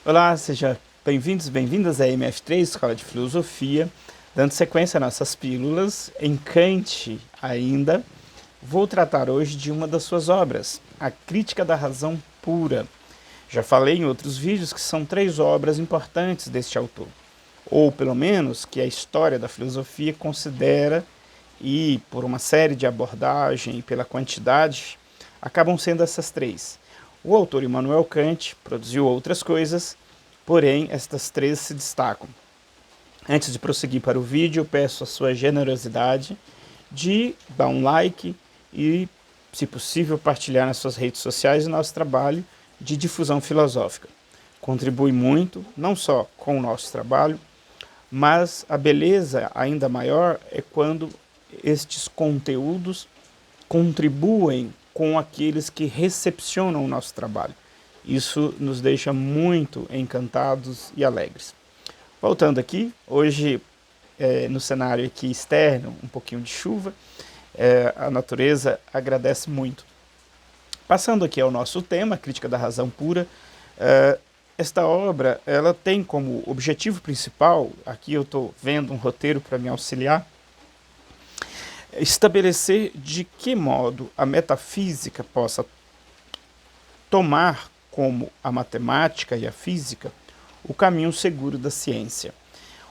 Olá, sejam bem-vindos, bem-vindas à MF3, Escola de Filosofia. Dando sequência a nossas pílulas, em Kant ainda, vou tratar hoje de uma das suas obras, A Crítica da Razão Pura. Já falei em outros vídeos que são 3 obras importantes deste autor, ou pelo menos que a história da filosofia considera, e por uma série de abordagem e pela quantidade, acabam sendo essas 3. O autor Immanuel Kant produziu outras coisas, porém estas 3 se destacam. Antes de prosseguir para o vídeo, eu peço a sua generosidade de dar um like e, se possível, partilhar nas suas redes sociais o nosso trabalho de difusão filosófica. Contribui muito, não só com o nosso trabalho, mas a beleza ainda maior é quando estes conteúdos contribuem com aqueles que recepcionam o nosso trabalho. Isso nos deixa muito encantados e alegres. Voltando aqui, hoje no cenário aqui externo, um pouquinho de chuva, a natureza agradece muito. Passando aqui ao nosso tema, Crítica da Razão Pura, esta obra ela tem como objetivo principal, aqui eu estou vendo um roteiro para me auxiliar, estabelecer de que modo a metafísica possa tomar como a matemática e a física o caminho seguro da ciência.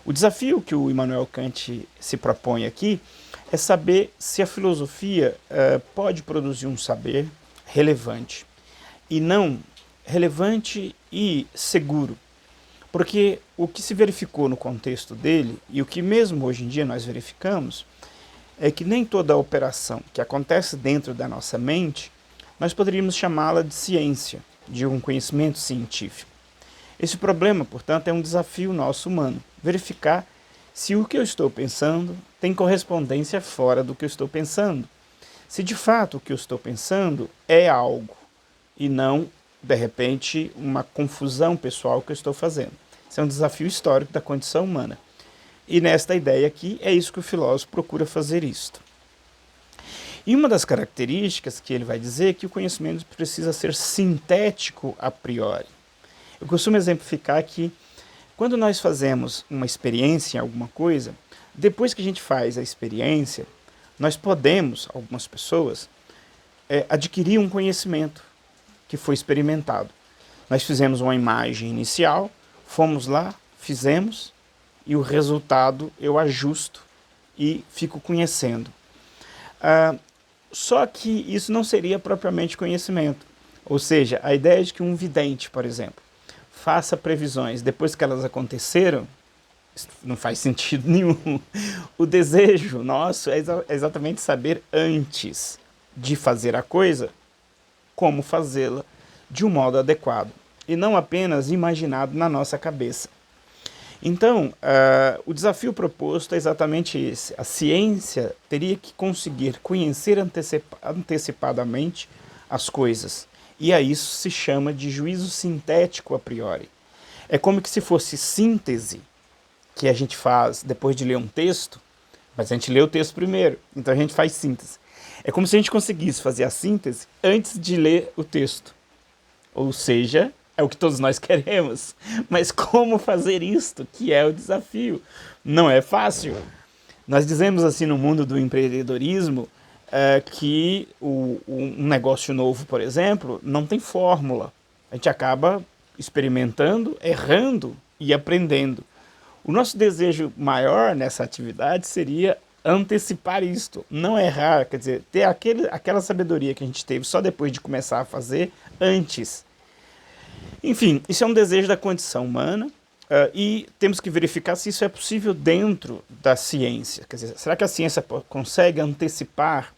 O desafio que o Immanuel Kant se propõe aqui é saber se a filosofia pode produzir um saber relevante, e não relevante e seguro. Porque o que se verificou no contexto dele, e o que mesmo hoje em dia nós verificamos, é que nem toda operação que acontece dentro da nossa mente, nós poderíamos chamá-la de ciência, de um conhecimento científico. Esse problema, portanto, é um desafio nosso humano, verificar se o que eu estou pensando tem correspondência fora do que eu estou pensando. Se de fato o que eu estou pensando é algo e não, de repente, uma confusão pessoal que eu estou fazendo. Esse é um desafio histórico da condição humana. E nesta ideia aqui, é isso que o filósofo procura fazer isto. E uma das características que ele vai dizer é que o conhecimento precisa ser sintético a priori. Eu costumo exemplificar que quando nós fazemos uma experiência em alguma coisa, depois que a gente faz a experiência, nós podemos, algumas pessoas, adquirir um conhecimento que foi experimentado. Nós fizemos uma imagem inicial, fomos lá, fizemos, e o resultado eu ajusto e fico conhecendo. Só que isso não seria propriamente conhecimento. Ou seja, a ideia de que um vidente, por exemplo, faça previsões depois que elas aconteceram, isso não faz sentido nenhum. O desejo nosso é exatamente saber antes de fazer a coisa, como fazê-la de um modo adequado, e não apenas imaginado na nossa cabeça. Então, o desafio proposto é exatamente esse. A ciência teria que conseguir conhecer antecipadamente as coisas. E a isso se chama de juízo sintético a priori. É como que se fosse síntese que a gente faz depois de ler um texto, mas a gente lê o texto primeiro, então a gente faz síntese. É como se a gente conseguisse fazer a síntese antes de ler o texto. Ou seja, é o que todos nós queremos. Mas como fazer isto, que é o desafio? Não é fácil. Nós dizemos assim no mundo do empreendedorismo que um negócio novo, por exemplo, não tem fórmula. A gente acaba experimentando, errando e aprendendo. O nosso desejo maior nessa atividade seria antecipar isto, não errar, quer dizer, ter aquela sabedoria que a gente teve só depois de começar a fazer, antes. Enfim, isso é um desejo da condição humana e temos que verificar se isso é possível dentro da ciência. Quer dizer, será que a ciência consegue antecipar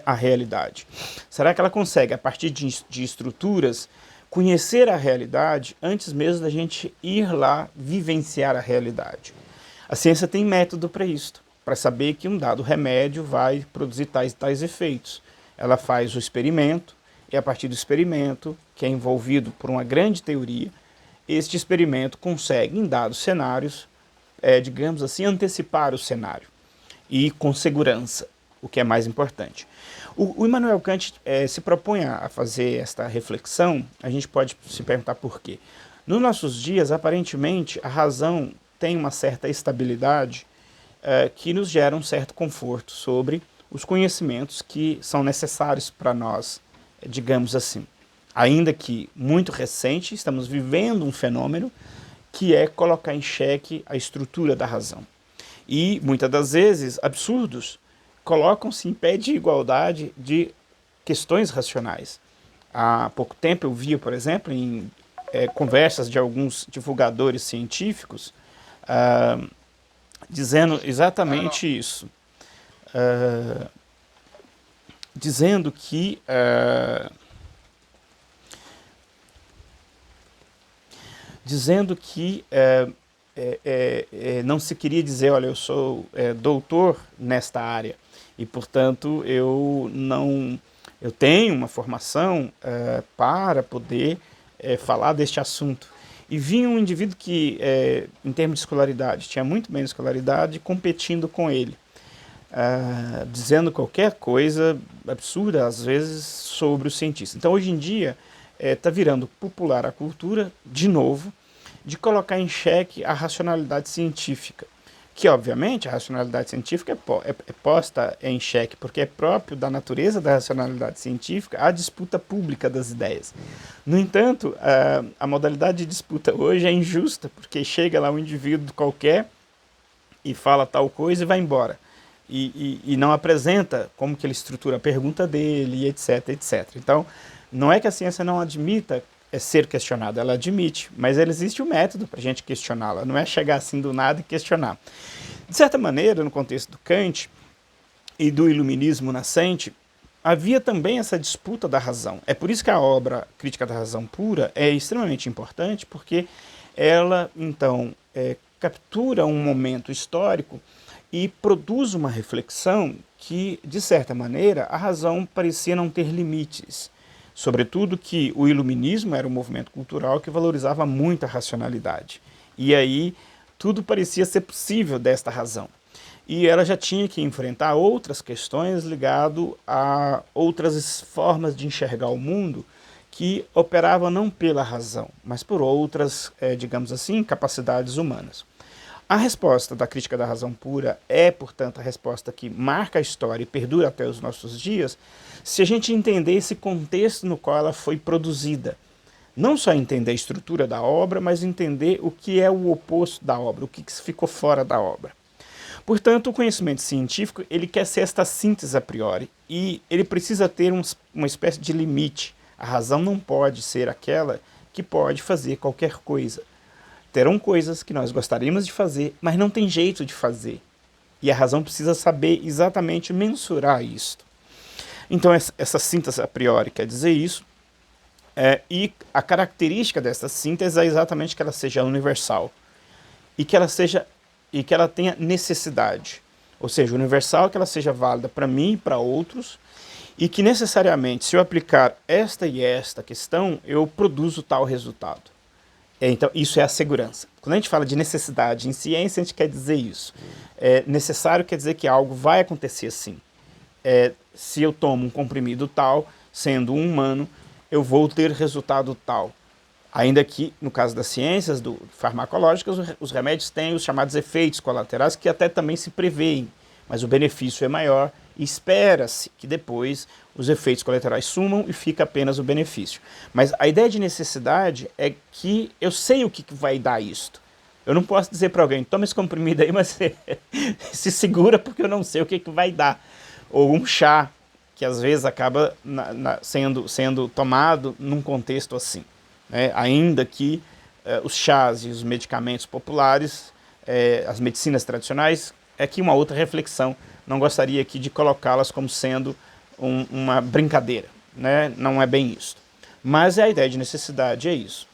a realidade? Será que ela consegue, a partir de estruturas, conhecer a realidade antes mesmo da gente ir lá vivenciar a realidade? A ciência tem método para isto, para saber que um dado remédio vai produzir tais efeitos. Ela faz o experimento, e a partir do experimento, que é envolvido por uma grande teoria, este experimento consegue, em dados cenários, digamos assim, antecipar o cenário, e com segurança, o que é mais importante. O Immanuel Kant se propõe a fazer esta reflexão. A gente pode se perguntar por quê. Nos nossos dias, aparentemente, a razão tem uma certa estabilidade que nos gera um certo conforto sobre os conhecimentos que são necessários para nós, digamos assim. Ainda que muito recente, estamos vivendo um fenômeno que é colocar em xeque a estrutura da razão. E, muitas das vezes, absurdos colocam-se em pé de igualdade de questões racionais. Há pouco tempo eu via, por exemplo, em conversas de alguns divulgadores científicos dizendo exatamente isso. Dizendo que não se queria dizer, olha, eu sou doutor nesta área e, portanto, eu tenho uma formação para poder falar deste assunto. E vinha um indivíduo que, em termos de escolaridade, tinha muito menos escolaridade, competindo com ele, dizendo qualquer coisa absurda, às vezes, sobre o cientista. Então, hoje em dia, está virando popular a cultura, de novo, de colocar em xeque a racionalidade científica. Que, obviamente, a racionalidade científica é posta em xeque, porque é próprio da natureza da racionalidade científica a disputa pública das ideias. No entanto, a modalidade de disputa hoje é injusta, porque chega lá um indivíduo qualquer e fala tal coisa e vai embora. E não apresenta como que ele estrutura a pergunta dele, etc, etc. Então, não é que a ciência não admita ser questionada, ela admite, mas existe um método para a gente questioná-la, não é chegar assim do nada e questionar. De certa maneira, no contexto do Kant e do iluminismo nascente, havia também essa disputa da razão. É por isso que a obra Crítica da Razão Pura é extremamente importante, porque ela, então, captura um momento histórico e produz uma reflexão que, de certa maneira, a razão parecia não ter limites. Sobretudo que o iluminismo era um movimento cultural que valorizava muito a racionalidade. E aí tudo parecia ser possível desta razão. E ela já tinha que enfrentar outras questões ligadas a outras formas de enxergar o mundo que operavam não pela razão, mas por outras, digamos assim, capacidades humanas. A resposta da Crítica da Razão Pura é, portanto, a resposta que marca a história e perdura até os nossos dias, se a gente entender esse contexto no qual ela foi produzida. Não só entender a estrutura da obra, mas entender o que é o oposto da obra, o que ficou fora da obra. Portanto, o conhecimento científico ele quer ser esta síntese a priori e ele precisa ter uma espécie de limite. A razão não pode ser aquela que pode fazer qualquer coisa. Terão coisas que nós gostaríamos de fazer, mas não tem jeito de fazer. E a razão precisa saber exatamente mensurar isto. Então, essa síntese a priori quer dizer isso. E a característica dessa síntese é exatamente que ela seja universal. E que ela tenha necessidade. Ou seja, universal, que ela seja válida para mim e para outros. E que necessariamente, se eu aplicar esta e esta questão, eu produzo tal resultado. Então, isso é a segurança. Quando a gente fala de necessidade em ciência, a gente quer dizer isso. Necessário quer dizer que algo vai acontecer assim. Se eu tomo um comprimido tal, sendo um humano, eu vou ter resultado tal. Ainda que, no caso das ciências farmacológicas, os remédios têm os chamados efeitos colaterais, que até também se prevêem, mas o benefício é maior e espera-se que depois os efeitos colaterais sumam e fica apenas o benefício. Mas a ideia de necessidade é que eu sei o que vai dar isto. Eu não posso dizer para alguém, toma esse comprimido aí, mas se segura porque eu não sei o que vai dar. Ou um chá, que às vezes acaba sendo tomado num contexto assim. Ainda que os chás e os medicamentos populares, as medicinas tradicionais, é aqui uma outra reflexão. Não gostaria aqui de colocá-las como sendo uma brincadeira, né? Não é bem isso. Mas a ideia de necessidade é isso.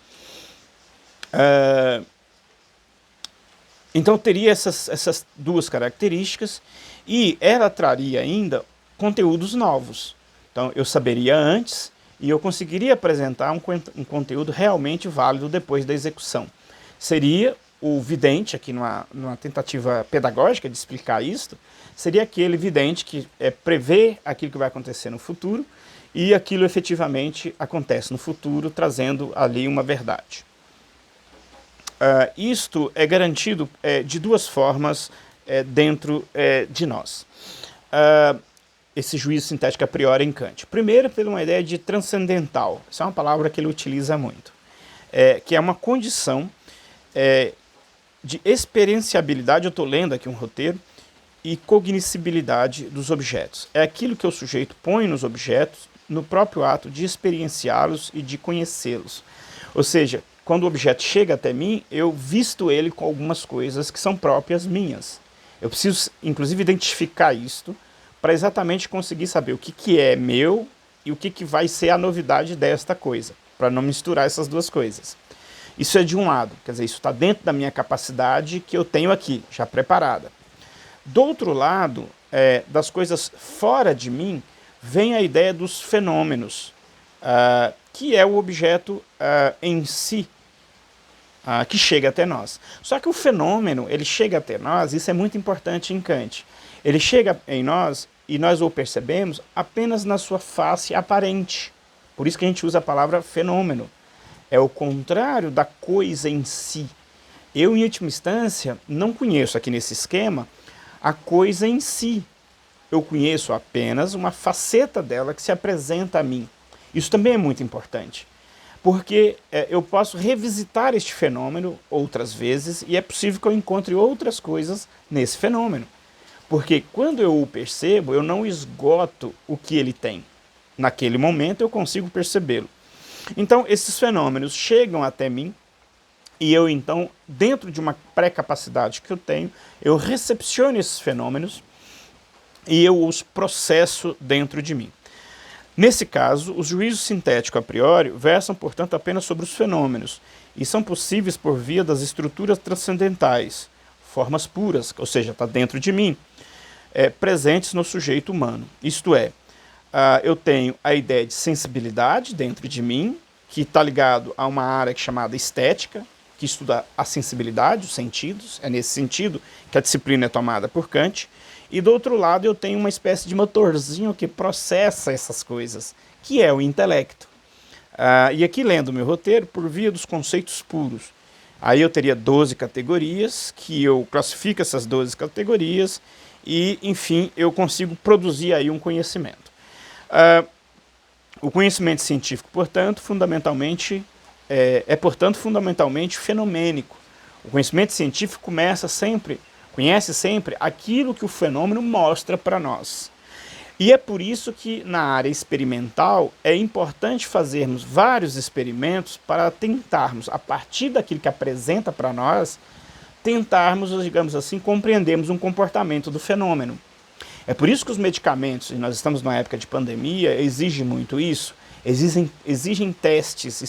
Então teria essas duas características e ela traria ainda conteúdos novos. Então eu saberia antes e eu conseguiria apresentar um conteúdo realmente válido depois da execução. Seria o vidente, aqui numa tentativa pedagógica de explicar isto, seria aquele vidente que prevê aquilo que vai acontecer no futuro e aquilo efetivamente acontece no futuro, trazendo ali uma verdade. Isto é garantido de duas formas dentro de nós. Esse juízo sintético a priori em Kant. Primeiro, por uma ideia de transcendental. Essa é uma palavra que ele utiliza muito. Que é uma condição de experienciabilidade, eu estou lendo aqui um roteiro, e cognoscibilidade dos objetos. É aquilo que o sujeito põe nos objetos no próprio ato de experienciá-los e de conhecê-los. Ou seja, quando o objeto chega até mim, eu visto ele com algumas coisas que são próprias minhas. Eu preciso, inclusive, identificar isto para exatamente conseguir saber o que é meu e o que vai ser a novidade desta coisa, para não misturar essas duas coisas. Isso é de um lado, quer dizer, isso está dentro da minha capacidade que eu tenho aqui, já preparada. Do outro lado, das coisas fora de mim, vem a ideia dos fenômenos, que é o objeto em si, que chega até nós. Só que o fenômeno, ele chega até nós, isso é muito importante em Kant. Ele chega em nós e nós o percebemos apenas na sua face aparente. Por isso que a gente usa a palavra fenômeno. É o contrário da coisa em si. Eu, em última instância, não conheço aqui nesse esquema a coisa em si. Eu conheço apenas uma faceta dela que se apresenta a mim. Isso também é muito importante, porque eu posso revisitar este fenômeno outras vezes e é possível que eu encontre outras coisas nesse fenômeno. Porque quando eu o percebo, eu não esgoto o que ele tem. Naquele momento eu consigo percebê-lo. Então esses fenômenos chegam até mim e eu então, dentro de uma pré-capacidade que eu tenho, eu recepciono esses fenômenos e eu os processo dentro de mim. Nesse caso, os juízos sintéticos a priori versam, portanto, apenas sobre os fenômenos e são possíveis por via das estruturas transcendentais, formas puras, ou seja, está dentro de mim, presentes no sujeito humano. Isto é, eu tenho a ideia de sensibilidade dentro de mim, que está ligado a uma área chamada estética, que estuda a sensibilidade, os sentidos, é nesse sentido que a disciplina é tomada por Kant, e do outro lado eu tenho uma espécie de motorzinho que processa essas coisas, que é o intelecto. E aqui lendo meu roteiro, por via dos conceitos puros, aí eu teria 12 categorias, que eu classifico essas 12 categorias, e enfim, eu consigo produzir aí um conhecimento. O conhecimento científico, portanto, fundamentalmente fenomênico. O conhecimento científico conhece sempre aquilo que o fenômeno mostra para nós. E é por isso que na área experimental é importante fazermos vários experimentos para tentarmos, a partir daquilo que apresenta para nós, tentarmos, digamos assim, compreendermos um comportamento do fenômeno. É por isso que os medicamentos, e nós estamos numa época de pandemia, exigem muito isso, exigem testes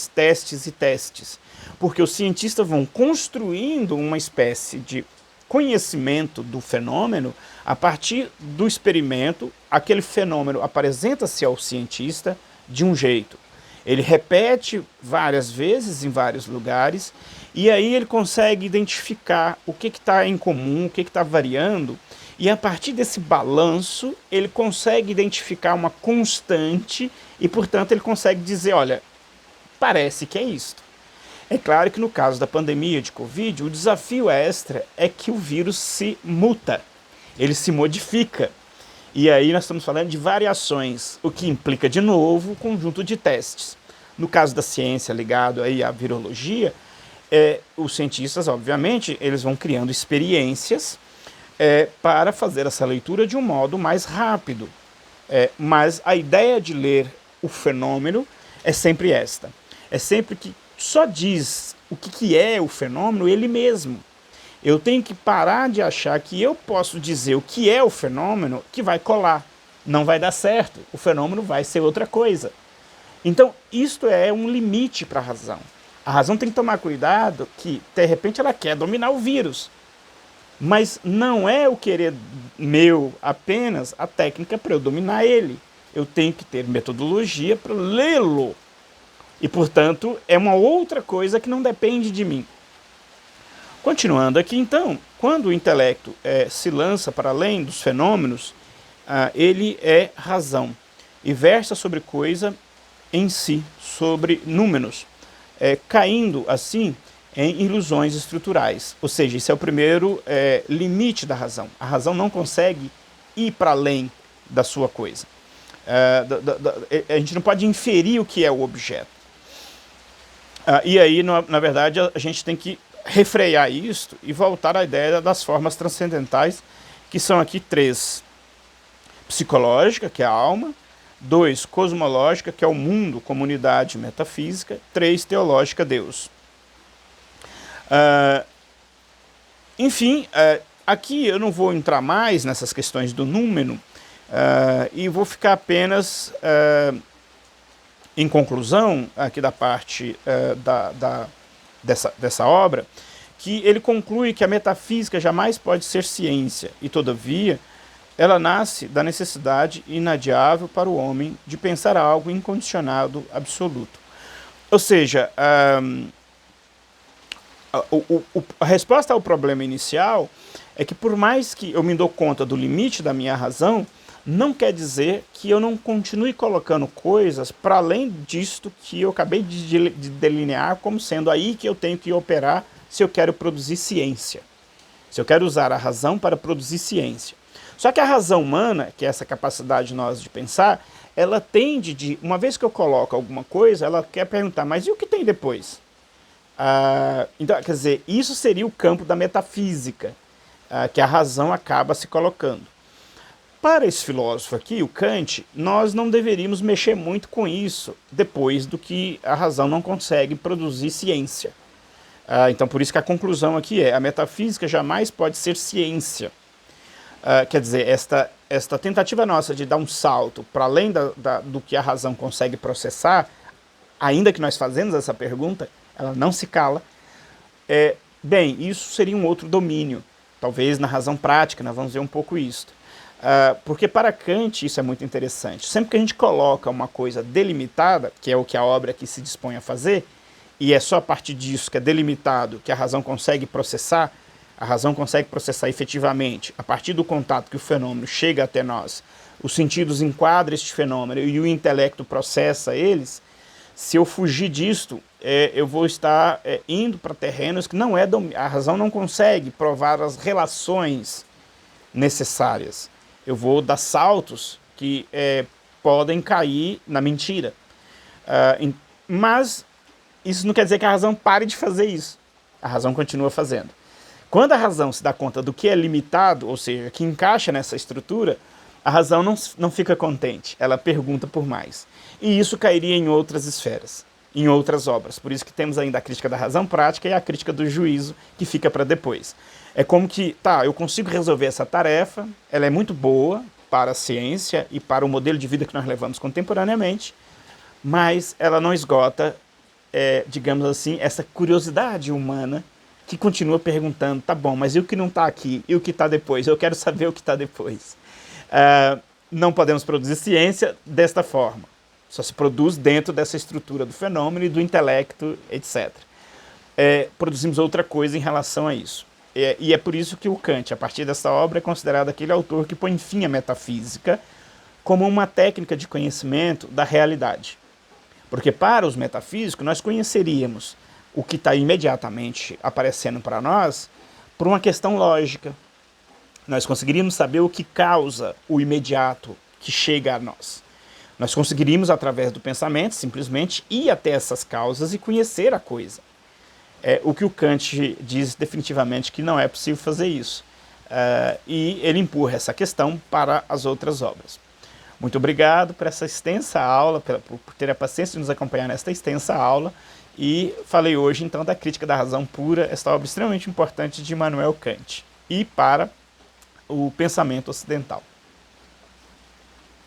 e testes, porque os cientistas vão construindo uma espécie de conhecimento do fenômeno a partir do experimento. Aquele fenômeno apresenta-se ao cientista de um jeito. Ele repete várias vezes em vários lugares e aí ele consegue identificar o que está em comum, o que está variando, e a partir desse balanço ele consegue identificar uma constante e, portanto, ele consegue dizer, olha, parece que é isto. É claro que no caso da pandemia de Covid, o desafio extra é que o vírus se muta, ele se modifica. E aí nós estamos falando de variações, o que implica, de novo, um conjunto de testes. No caso da ciência ligado aí à virologia, os cientistas, obviamente, eles vão criando experiências para fazer essa leitura de um modo mais rápido. Mas a ideia de ler o fenômeno é sempre esta. É sempre que só diz o que é o fenômeno ele mesmo. Eu tenho que parar de achar que eu posso dizer o que é o fenômeno que vai colar. Não vai dar certo. O fenômeno vai ser outra coisa. Então, isto é um limite para a razão. A razão tem que tomar cuidado que, de repente, ela quer dominar o vírus. Mas não é o querer meu apenas a técnica para eu dominar ele. Eu tenho que ter metodologia para lê-lo. E, portanto, é uma outra coisa que não depende de mim. Continuando aqui, então, quando o intelecto se lança para além dos fenômenos, ele é razão e versa sobre coisa em si, sobre números, caindo, assim, em ilusões estruturais. Ou seja, esse é o primeiro limite da razão. A razão não consegue ir para além da sua coisa. A gente não pode inferir o que é o objeto. E aí, na verdade, a gente tem que refrear isto e voltar à ideia das formas transcendentais, que são aqui 3. Psicológica, que é a alma. 2, cosmológica, que é o mundo, comunidade, metafísica. 3, teológica, Deus. Enfim, aqui eu não vou entrar mais nessas questões do número e vou ficar apenas em conclusão aqui da parte dessa obra, que ele conclui que a metafísica jamais pode ser ciência e, todavia, ela nasce da necessidade inadiável para o homem de pensar algo incondicionado, absoluto. Ou seja, a resposta ao problema inicial é que, por mais que eu me dou conta do limite da minha razão, não quer dizer que eu não continue colocando coisas para além disto que eu acabei de delinear como sendo aí que eu tenho que operar se eu quero produzir ciência. Se eu quero usar a razão para produzir ciência. Só que a razão humana, que é essa capacidade nossa de pensar, ela tende uma vez que eu coloco alguma coisa, ela quer perguntar, mas e o que tem depois? Então, quer dizer, isso seria o campo da metafísica, que a razão acaba se colocando. Para esse filósofo aqui, o Kant, nós não deveríamos mexer muito com isso, depois do que a razão não consegue produzir ciência. Então, por isso que a conclusão aqui a metafísica jamais pode ser ciência. Quer dizer, esta tentativa nossa de dar um salto para além do que a razão consegue processar, ainda que nós fazemos essa pergunta, ela não se cala. Bem, isso seria um outro domínio. Talvez na razão prática, nós vamos ver um pouco isso. Porque para Kant isso é muito interessante. Sempre que a gente coloca uma coisa delimitada, que é o que a obra aqui se dispõe a fazer, e é só a partir disso que é delimitado que a razão consegue processar, a razão consegue processar efetivamente, a partir do contato que o fenômeno chega até nós, os sentidos enquadram este fenômeno e o intelecto processa eles. Se eu fugir disto, eu vou estar indo para terrenos que não a razão não consegue provar as relações necessárias. Eu vou dar saltos que podem cair na mentira. Mas isso não quer dizer que a razão pare de fazer isso. A razão continua fazendo. Quando a razão se dá conta do que é limitado, ou seja, que encaixa nessa estrutura, a razão não fica contente, ela pergunta por mais. E isso cairia em outras esferas, em outras obras. Por isso que temos ainda a crítica da razão prática e a crítica do juízo, que fica para depois. É como que, eu consigo resolver essa tarefa, ela é muito boa para a ciência e para o modelo de vida que nós levamos contemporaneamente, mas ela não esgota, digamos assim, essa curiosidade humana que continua perguntando, tá bom, mas e o que não está aqui? E o que está depois? Eu quero saber o que está depois. Não podemos produzir ciência desta forma. Só se produz dentro dessa estrutura do fenômeno e do intelecto, etc. Produzimos outra coisa em relação a isso. E é por isso que o Kant, a partir dessa obra, é considerado aquele autor que põe fim à metafísica como uma técnica de conhecimento da realidade. Porque para os metafísicos nós conheceríamos o que está imediatamente aparecendo para nós por uma questão lógica. Nós conseguiríamos saber o que causa o imediato que chega a nós. Nós conseguiríamos, através do pensamento, simplesmente ir até essas causas e conhecer a coisa. O que o Kant diz definitivamente que não é possível fazer isso. E ele empurra essa questão para as outras obras. Muito obrigado por essa extensa aula, por ter a paciência de nos acompanhar nesta extensa aula. E falei hoje, então, da Crítica da Razão Pura, esta obra extremamente importante de Immanuel Kant, e para o pensamento ocidental.